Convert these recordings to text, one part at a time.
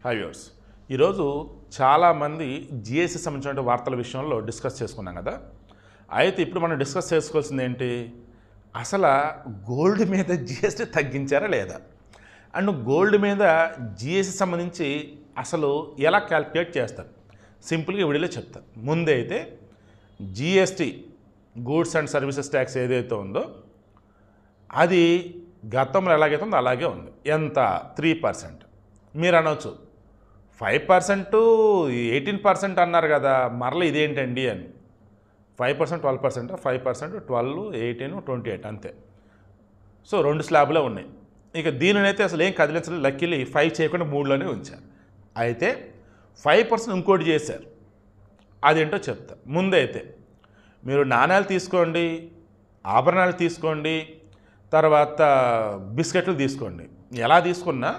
High viewers, ఈరోజు చాలామంది GST సంబంధించిన వార్తల విషయంలో డిస్కస్ చేసుకున్నాం కదా. అయితే ఇప్పుడు మనం డిస్కస్ చేసుకోవాల్సింది ఏంటి, అసలు గోల్డ్ మీద జిఎస్టీ తగ్గించారా లేదా, అండ్ గోల్డ్ మీద జిఎస్టీ సంబంధించి అసలు ఎలా క్యాల్కులేట్ చేస్తారు సింపుల్గా వీడియోలో చెప్తాను. ముందే అయితే GST goods and services tax ఏదైతే ఉందో అది గతంలో ఎలాగైతే ఉందో అలాగే ఉంది. ఎంత? 3%. మీరు అనవచ్చు 5%, 18% అన్నారు కదా, మరలా ఇదేంటండి అని. 5%, 12%, 5%, 12, 18, 28 అంతే. సో 2 స్లాబ్లో ఉన్నాయి. ఇక దీనినైతే అసలు ఏం కదిలించలేదు, లక్కీలీ 5 చేయకుండా 3లోనే ఉంచారు. అయితే 5% ఇంకోటి చేశారు, అదేంటో చెప్తా. ముందైతే మీరు నాణ్యాలు తీసుకోండి, ఆభరణాలు తీసుకోండి, తర్వాత బిస్కెట్లు తీసుకోండి. ఎలా తీసుకున్నా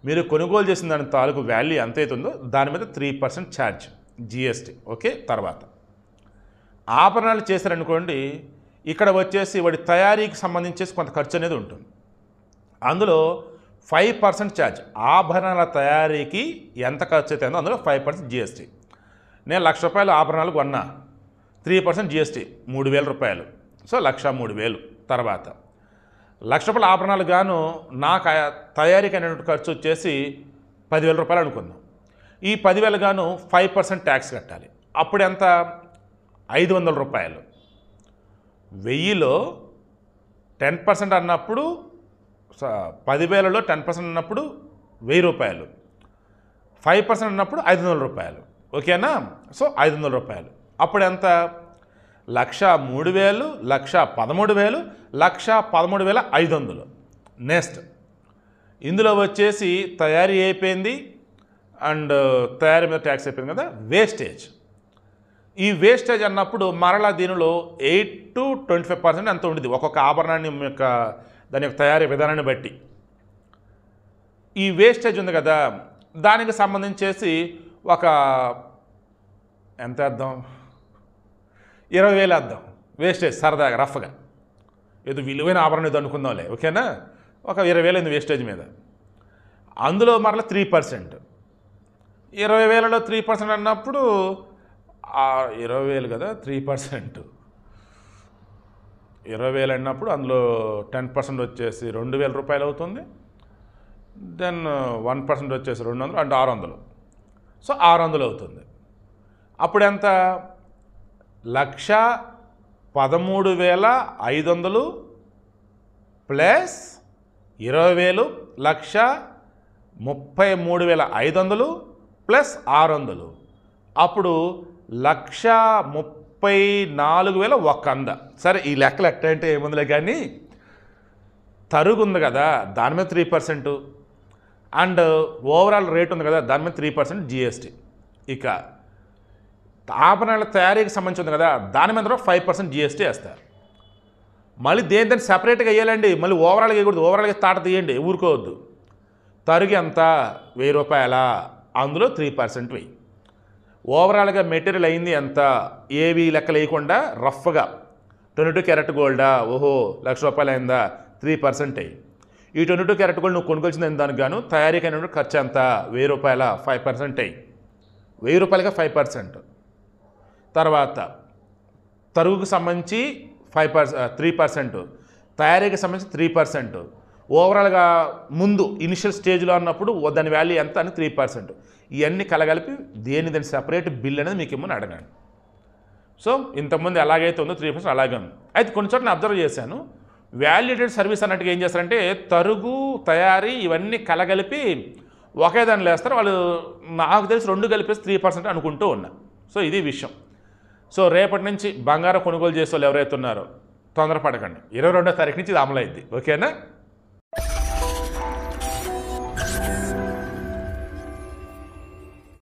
మీరు కొనుగోలు చేసిన దాని తాలూకు వాల్యూ ఎంత అవుతుందో దాని మీద 3% ఛార్జ్ జిఎస్టీ. ఓకే. తర్వాత ఆభరణాలు చేశారనుకోండి, ఇక్కడ వచ్చేసి వాడి తయారీకి సంబంధించేసి కొంత ఖర్చు అనేది ఉంటుంది. అందులో 5% ఛార్జ్. ఆభరణాల తయారీకి ఎంత ఖర్చు అవుతుందో అందులో 5% జిఎస్టీ. నేను ₹1,00,000 ఆభరణాలు కొన్నా, 3% జిఎస్టీ, ₹3,000. సో 1,03,000. తర్వాత ₹1,00,000 ఆభరణాలు గాను నాకు తయారీకి అయినటువంటి ఖర్చు వచ్చేసి ₹10,000 అనుకుందాం. ఈ 10,000 గాను 5% ట్యాక్స్ కట్టాలి. అప్పుడు ఎంత? ₹500. 1000లో 10% అన్నప్పుడు 10,000లో 10% అన్నప్పుడు ₹1,000, 5% అన్నప్పుడు ₹500. ఓకేనా? సో ₹500. అప్పుడు ఎంత? 1,03,000, 1,13,000, 1,13,500. నెక్స్ట్ ఇందులో వచ్చేసి తయారీ అయిపోయింది అండ్ తయారీ మీద ట్యాక్స్ అయిపోయింది కదా. వేస్టేజ్. ఈ వేస్టేజ్ అన్నప్పుడు మరలా దీనిలో 8 to 25% అంత ఉండేది ఒక్కొక్క ఆభరణాన్ని యొక్క దాని యొక్క తయారీ విధానాన్ని బట్టి. ఈ వేస్టేజ్ ఉంది కదా, దానికి సంబంధించేసి ఒక ఎంత వేద్దాం, 20,000 వేద్దాం వేస్టేజ్, సరదాగా రఫ్గా. ఏదో విలువైన ఆభరణం ఏదో అనుకుందాంలే. ఓకేనా? ఒక 20,000 వేస్టేజ్ మీద. అందులో మరలా 3%. 20,000లో 3% అన్నప్పుడు 20,000 కదా, 3%. 20,000 అన్నప్పుడు అందులో 10% వచ్చేసి ₹2,000 అవుతుంది. దెన్ 1% వచ్చేసి 200 అంటే 600. సో 600 అవుతుంది. అప్పుడు ఎంత? 1,13,500 ప్లస్ 20,000, 1,33,500 ప్లస్ 600. అప్పుడు 1,34,100. సరే, ఈ లెక్కలు ఎట్టంటే ఏముందిలే కానీ, తరుగు ఉంది కదా దాని మీద 3% అండ్ ఓవరాల్ రేట్ ఉంది కదా దాని మీద 3% జిఎస్టీ. ఇక ఆభరణాల తయారీకి సంబంధించి ఉంది కదా దాని మీద 5% జిఎస్టీ వేస్తారు. మళ్ళీ దేని సపరేట్గా వేయాలండి, మళ్ళీ ఓవరాల్గా వేయకూడదు. ఓవరాల్గా తాట తీయండి, ఊరుకోవద్దు. తరుగు ఎంత? ₹1,000, అందులో 3% వెయ్యి. ఓవరాల్గా మెటీరియల్ అయింది ఎంత? ఏవి లెక్కలు వేయకుండా రఫ్గా 22 క్యారెట్ గోల్డా, ఓహో ₹1,00,000 అయిందా, 3% అయ్యి. ఈ 22 క్యారెట్ గోల్డ్ నువ్వు కొనుగోల్చిన దానికి గాను తయారీకి అయినటువంటి ఖర్చు ఎంత? ₹1,000, 5% అయ్యి. ₹1,000గా 5%. తర్వాత తరుగుకు సంబంధించి 3%, తయారీకి సంబంధించి 3%, ఓవరాల్గా ముందు ఇనిషియల్ స్టేజ్లో అన్నప్పుడు దాని వాల్యూ ఎంత అని 3%. ఇవన్నీ కలగలిపి దాని సెపరేట్ బిల్ అనేది మీకు ఇమ్మని అడగండి. సో ఇంతకుముందు ఎలాగైతే ఉందో 3% అలాగే ఉంది. అయితే కొన్ని చోట్ల నేను అబ్జర్వ్ చేశాను, వాల్యుయేటెడ్ సర్వీస్ అన్నట్టుగా ఏం చేస్తారంటే తరుగు, తయారీ ఇవన్నీ కలగలిపి ఒకే దాన్ని వేస్తారు. వాళ్ళు నాకు తెలిసి 2 కలిపేసి 3% అనుకుంటూ ఉన్నా. సో ఇది విషయం. సో రేపటి నుంచి బంగారం కొనుగోలు చేసే వాళ్ళు ఎవరైతే ఉన్నారో తొందరపడకండి, 22వ తారీఖు నుంచి ఇది అమలైద్ది. ఓకేనా?